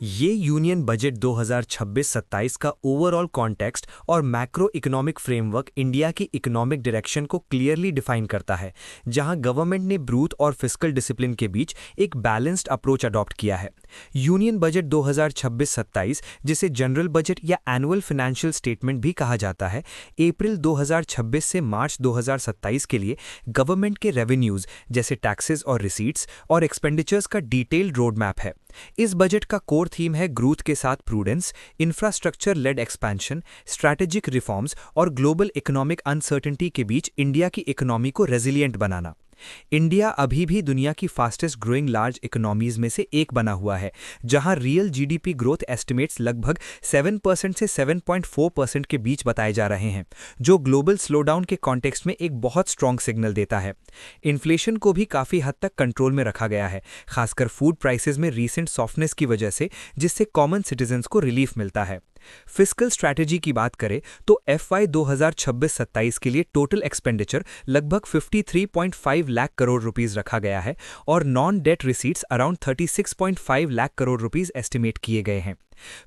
ये union budget 2026-27 का overall context और मैक्रो इकोनॉमिक फ्रेमवर्क इंडिया की इकोनॉमिक डायरेक्शन को क्लियरली डिफाइन करता है, जहां गवर्नमेंट ने ब्रूथ और फिस्कल डिसिप्लिन के बीच एक बैलेंस्ड अप्रोच अडॉप्ट किया है। यूनियन बजट 2026-27, जिसे जनरल बजट या एनुअल फाइनेंशियल स्टेटमेंट भी कहा जाता है, अप्रैल 2026 से मार्च 2027 के लिए गवर्नमेंट के रेवेन्यूज जैसे टैक्सेस और रिसीट्स और एक्सपेंडिचर्स का डिटेल्ड रोड मैप है। इस बजट का कोर थीम है ग्रोथ के साथ prudence, infrastructure led expansion, strategic reforms और ग्लोबल इकोनॉमिक अनसर्टेनिटी के बीच इंडिया की इकोनॉमी को रेजिलिएंट बनाना। इंडिया अभी भी दुनिया की फास्टेस्ट ग्रोइंग लार्ज इकोनॉमीज में से एक बना हुआ है, जहां रियल जीडीपी ग्रोथ एस्टिमेट्स लगभग 7% से 7.4% के बीच बताए जा रहे हैं, जो ग्लोबल स्लोडाउन के कॉन्टेक्स्ट में एक बहुत स्ट्रॉन्ग सिग्नल देता है। इन्फ्लेशन को भी काफ़ी हद तक कंट्रोल में रखा गया है, खासकर फूड प्राइसेस में रीसेंट सॉफ्टनेस की वजह से, जिससे कॉमन सिटीजन्स को रिलीफ मिलता है। फिस्कल स्ट्रैटेजी की बात करें तो एफवाई 2026-27 के लिए टोटल एक्सपेंडिचर लगभग 53.5 लाख करोड़ रुपीस रखा गया है और non debt receipts around 36.5 lakh crore rupees estimate किए गए हैं।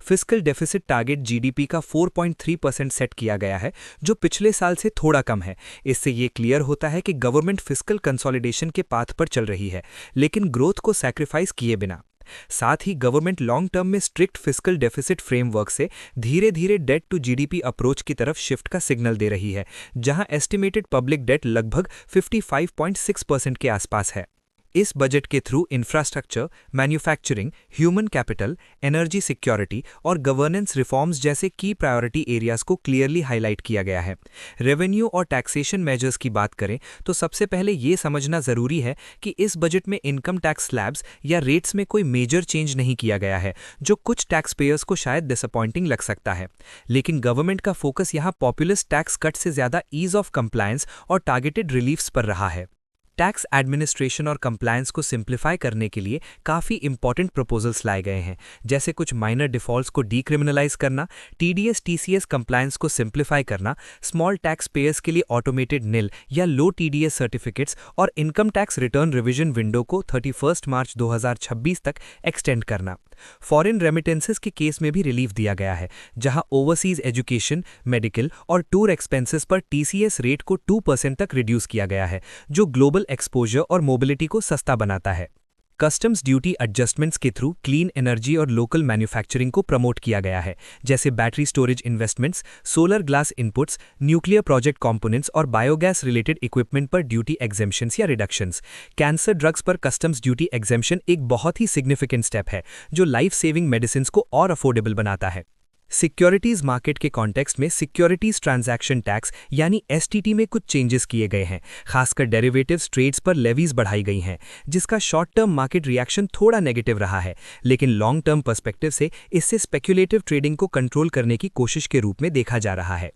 फिस्कल डेफिसिट टारगेट जीडीपी का 4.3% सेट किया गया है, जो पिछले साल से थोड़ा कम है। इससे ये क्लियर होता है कि गवर्नमेंट फिस्कल कंसोलिडेशन के पाथ पर चल रही है, लेकिन ग्रोथ को सैक्रिफाइस किए बिना। साथ ही गवर्नमेंट लॉन्ग टर्म में स्ट्रिक्ट फिस्कल डेफिसिट फ्रेमवर्क से धीरे धीरे डेट टू जीडीपी अप्रोच की तरफ शिफ्ट का सिग्नल दे रही है, जहां एस्टिमेटेड पब्लिक डेट लगभग 55.6% के आसपास है। इस बजट के through infrastructure, manufacturing, human capital, energy security और गवर्नेंस रिफॉर्म्स जैसे की प्रायोरिटी एरियाज को क्लियरली हाईलाइट किया गया है। रेवेन्यू और टैक्सेशन मेजर्स की बात करें तो सबसे पहले ये समझना जरूरी है कि इस बजट में इनकम टैक्स स्लैब्स या रेट्स में कोई मेजर चेंज नहीं किया गया है, जो कुछ टैक्स पेयर्स को शायद डिसअपॉइंटिंग लग सकता है। लेकिन गवर्नमेंट का फोकस यहाँ पॉपुलिस्ट टैक्स कट से ज्यादा ईज ऑफ कंप्लायंस और टारगेटेड रिलीफ्स पर रहा है। टैक्स एडमिनिस्ट्रेशन और कंप्लायंस को सिंप्लीफाई करने के लिए काफ़ी इंपॉर्टेंट प्रपोजल्स लाए गए हैं, जैसे कुछ माइनर डिफॉल्ट्स को डीक्रिमिनलाइज करना, टीडीएस टीसीएस कंप्लायंस को सिंप्लीफाई करना, स्मॉल टैक्स पेयर्स के लिए ऑटोमेटेड निल या लो टीडीएस सर्टिफिकेट्स और income tax return revision window को 31 मार्च 2026 तक एक्सटेंड करना। फॉरेन रेमिटेंसेस के केस में भी रिलीफ दिया गया है, जहां ओवरसीज एजुकेशन, मेडिकल और टूर एक्सपेंसेस पर टीसीएस रेट को 2% तक रिड्यूस किया गया है, जो ग्लोबल एक्सपोजर और मोबिलिटी को सस्ता बनाता है। कस्टम्स ड्यूटी एडजस्टमेंट्स के थ्रू क्लीन एनर्जी और लोकल मैन्युफैक्चरिंग को प्रमोट किया गया है, जैसे battery storage investments, solar glass inputs, nuclear project components और बायोगैस रिलेटेड इक्विपमेंट पर ड्यूटी एग्जेम्पशंस या रिडक्शंस। कैंसर ड्रग्स पर कस्टम्स ड्यूटी एग्जेम्पशन एक बहुत ही सिग्निफिकेंट स्टेप है, जो लाइफ सेविंग मेडिसिन को और अफोर्डेबल बनाता है। सिक्योरिटीज मार्केट के कॉन्टेक्स्ट में सिक्योरिटीज ट्रांजैक्शन टैक्स यानी एसटीटी में कुछ चेंजेस किए गए हैं, खासकर डेरिवेटिव्स ट्रेड्स पर लेवीज बढ़ाई गई हैं, जिसका शॉर्ट टर्म मार्केट रिएक्शन थोड़ा नेगेटिव रहा है, लेकिन लॉन्ग टर्म पर्सपेक्टिव से इससे स्पेक्युलेटिव ट्रेडिंग को कंट्रोल करने की कोशिश के रूप में देखा जा रहा है।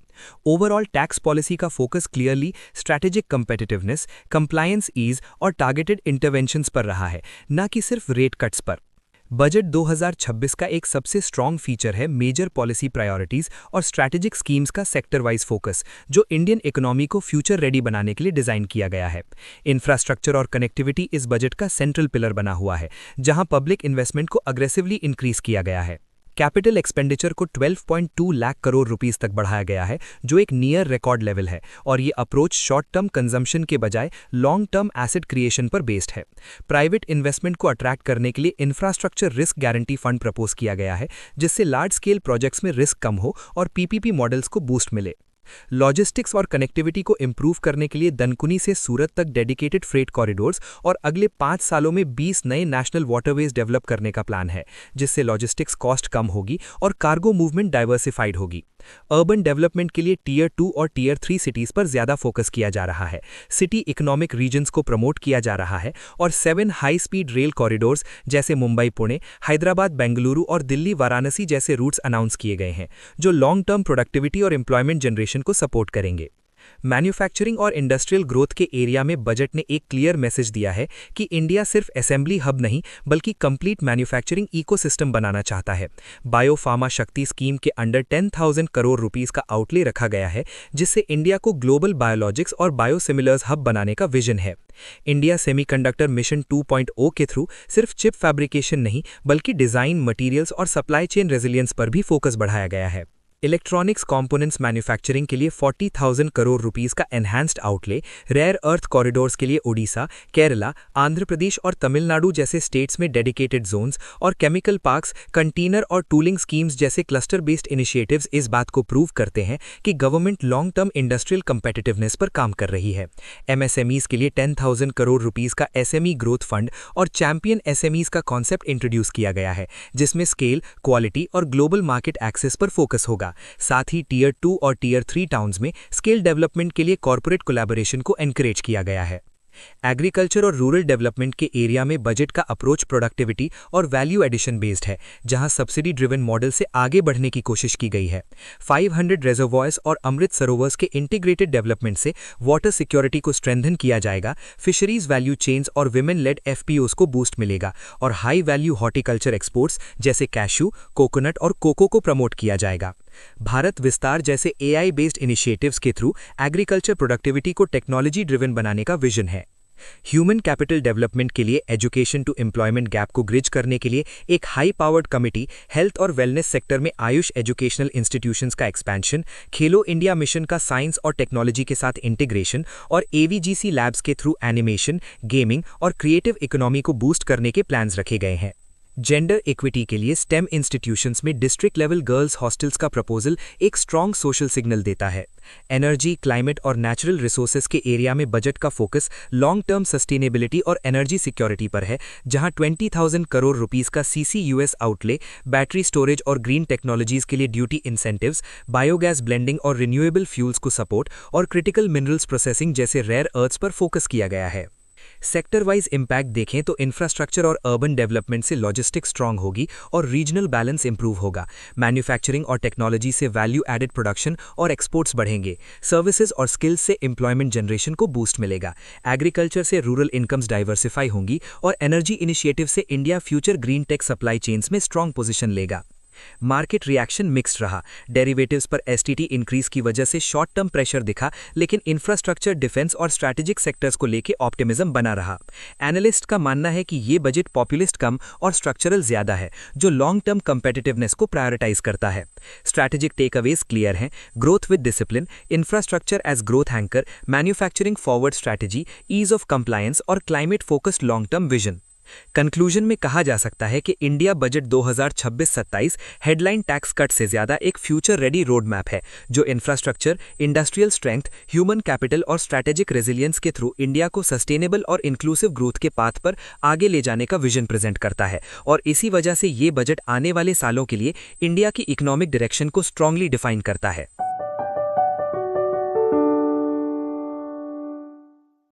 ओवरऑल टैक्स पॉलिसी का focus clearly strategic competitiveness, compliance ease और टारगेटेड इंटरवेंशंस पर रहा है, न कि सिर्फ रेट कट्स पर। बजट 2026 का एक सबसे स्ट्रॉन्ग फीचर है मेजर पॉलिसी प्रायोरिटीज और स्ट्रैटेजिक स्कीम्स का सेक्टर वाइज फोकस, जो इंडियन इकोनॉमी को फ्यूचर रेडी बनाने के लिए डिजाइन किया गया है। इंफ्रास्ट्रक्चर और कनेक्टिविटी इस बजट का सेंट्रल पिलर बना हुआ है, जहां पब्लिक इन्वेस्टमेंट को अग्रेसिवली इंक्रीज किया गया है। कैपिटल एक्सपेंडिचर को 12.2 लाख करोड़ रुपीस तक बढ़ाया गया है, जो एक नियर रिकॉर्ड लेवल है, और ये अप्रोच शॉर्ट टर्म कंजम्पशन के बजाय लॉन्ग टर्म एसेट क्रिएशन पर बेस्ड है। प्राइवेट इन्वेस्टमेंट को अट्रैक्ट करने के लिए infrastructure risk guarantee fund propose किया गया है, जिससे लार्ज स्केल प्रोजेक्ट्स में रिस्क कम हो और पीपीपी मॉडल्स को बूस्ट मिले। लॉजिस्टिक्स और कनेक्टिविटी को इंप्रूव करने के लिए दनकुनी से सूरत तक डेडिकेटेड फ्रेट कॉरिडोर्स और अगले 5 सालों में 20 नए नेशनल वाटरवेज डेवलप करने का प्लान है, जिससे लॉजिस्टिक्स कॉस्ट कम होगी और कार्गो मूवमेंट डाइवर्सिफाइड होगी। अर्बन डेवलपमेंट के लिए टीयर 2 और टीयर 3 सिटीज पर ज्यादा फोकस किया जा रहा है, सिटी इकोनॉमिक रीजन्स को प्रमोट किया जा रहा है और 7 हाई स्पीड रेल कॉरिडोर्स जैसे मुंबई पुणे, हैदराबाद बेंगलुरु और दिल्ली वाराणसी जैसे रूट्स अनाउंस किए गए हैं, जो लॉन्ग टर्म प्रोडक्टिविटी और एम्प्लॉयमेंट जनरेशन को सपोर्ट करेंगे। मैन्युफैक्चरिंग और इंडस्ट्रियल ग्रोथ के एरिया में बजट ने एक क्लियर मैसेज दिया है कि इंडिया सिर्फ असेंबली हब नहीं बल्कि कंप्लीट मैन्युफैक्चरिंग इकोसिस्टम बनाना चाहता है। बायोफार्मा शक्ति स्कीम के अंडर 10,000 करोड़ रुपीस का आउटले रखा गया है, जिससे इंडिया को ग्लोबल बायोलॉजिक्स और बायोसिमिलर्स हब बनाने का विजन है। इंडिया सेमीकंडक्टर मिशन 2.0 के थ्रू सिर्फ चिप फैब्रिकेशन नहीं बल्कि डिजाइन, मटेरियल्स और सप्लाई चेन रेजिलियंस पर भी फोकस बढ़ाया गया है। इलेक्ट्रॉनिक्स कंपोनेंट्स मैन्युफैक्चरिंग के लिए 40,000 करोड़ रुपीस का enhanced outlay, rare earth corridors के लिए ओडिशा, केरला, आंध्र प्रदेश और तमिलनाडु जैसे स्टेट्स में डेडिकेटेड जोन्स और केमिकल पार्क्स, कंटेनर और टूलिंग स्कीम्स जैसे क्लस्टर बेस्ड इनिशिएटिव्स इस बात को प्रूव करते हैं कि government long term industrial competitiveness पर काम कर रही है। एमएसएमईज के लिए 10,000 करोड़ रुपीस का एसएमई ग्रोथ फंड और चैंपियन एसएमईज का कॉन्सेप्ट इंट्रोड्यूस किया गया है, जिसमें स्केल, क्वालिटी और ग्लोबल मार्केट एक्सेस पर फोकस होगा। साथ ही टीयर 2 और टीयर 3 टाउन्स में स्किल डेवलपमेंट के लिए कॉर्पोरेट कोलैबोरेशन को एनकरेज किया गया है। एग्रीकल्चर और रूरल डेवलपमेंट के एरिया में बजट का अप्रोच प्रोडक्टिविटी और वैल्यू एडिशन बेस्ड है, जहां सब्सिडी ड्रिवन मॉडल से आगे बढ़ने की कोशिश की गई है। 500 रिजर्वॉयर्स और अमृत सरोवर्स के इंटीग्रेटेड डेवलपमेंट से वाटर सिक्योरिटी को स्ट्रेंथन किया जाएगा, फिशरीज वैल्यू चेन्स और विमेन लेड एफपीओज को बूस्ट मिलेगा और हाई वैल्यू हॉर्टिकल्चर एक्सपोर्ट्स जैसे कैशू, कोकोनट और कोको को प्रमोट किया जाएगा। भारत विस्तार जैसे एआई बेस्ड इनिशिएटिव्स के थ्रू एग्रीकल्चर प्रोडक्टिविटी को टेक्नोलॉजी ड्रिवन बनाने का विजन है। ह्यूमन कैपिटल डेवलपमेंट के लिए एजुकेशन टू एम्प्लॉयमेंट गैप को ब्रिज करने के लिए एक हाई पावर्ड कमिटी, हेल्थ और वेलनेस सेक्टर में आयुष एजुकेशनल इंस्टीट्यूशंस का एक्सपेंशन, खेलो इंडिया मिशन का साइंस और टेक्नोलॉजी के साथ इंटीग्रेशन और एवीजीसी लैब्स के थ्रू एनिमेशन, गेमिंग और क्रिएटिव इकोनॉमी को बूस्ट करने के प्लान्स रखे गए हैं। जेंडर इक्विटी के लिए स्टेम इंस्टीट्यूशंस में डिस्ट्रिक्ट लेवल गर्ल्स हॉस्टल्स का प्रपोजल एक स्ट्रॉन्ग सोशल सिग्नल देता है। एनर्जी, क्लाइमेट और नेचुरल रिसोर्सेज के एरिया में बजट का फोकस लॉन्ग टर्म सस्टेनेबिलिटी और एनर्जी सिक्योरिटी पर है, जहां 20,000 करोड़ रुपीस का सीसीयूएस आउटले, बैटरी स्टोरेज और ग्रीन टेक्नोलॉजीज के लिए ड्यूटी इंसेंटिव्स, बायोगैस ब्लेंडिंग और रिन्यूएबल फ्यूल्स को सपोर्ट और क्रिटिकल मिनरल्स प्रोसेसिंग जैसे रेयर अर्थ्स पर फोकस किया गया है। सेक्टर वाइज इंपैक्ट देखें तो इंफ्रास्ट्रक्चर और अर्बन डेवलपमेंट से लॉजिस्टिक्स स्ट्रांग होगी और रीजनल बैलेंस इंप्रूव होगा। मैन्युफैक्चरिंग और टेक्नोलॉजी से वैल्यू एडेड प्रोडक्शन और एक्सपोर्ट्स बढ़ेंगे। सर्विसेज और स्किल्स से एम्प्लॉयमेंट जनरेशन को बूस्ट मिलेगा। एग्रीकल्चर से रूरल इनकम्स डाइवर्सिफाई होंगी और एनर्जी इनिशिएटिव से India future green tech supply chains में स्ट्रांग पोजीशन लेगा। मार्केट रिएक्शन मिक्स्ड रहा। डेरिवेटिव्स पर एसटीटी इंक्रीज की वजह से शॉर्ट टर्म प्रेशर दिखा, लेकिन इंफ्रास्ट्रक्चर, डिफेंस और स्ट्रैटेजिक सेक्टर्स को लेकर ऑप्टिमिज्म बना रहा। एनालिस्ट का मानना है कि ये बजट पॉपुलिस्ट कम और स्ट्रक्चरल ज्यादा है, जो लॉन्ग टर्म कंपेटिटिवनेस को प्रायोरिटाइज करता है। स्ट्रैटेजिक टेकअवेज क्लियर हैं: growth with discipline, infrastructure as growth anchor, manufacturing forward strategy, ease of compliance और climate focused long term vision. Conclusion में कहा जा सकता है कि India budget 2026-27 headline tax cut से ज्यादा एक फ्यूचर रेडी रोड मैप है, जो infrastructure, industrial strength, human capital और स्ट्रैटेजिक रेजिलियंस के थ्रू इंडिया को सस्टेनेबल और इंक्लूसिव ग्रोथ के पाथ पर आगे ले जाने का विजन प्रेजेंट करता है। और इसी वजह से ये बजट आने वाले सालों के लिए इंडिया की इकोनॉमिक डायरेक्शन को स्ट्रांगली डिफाइन करता है।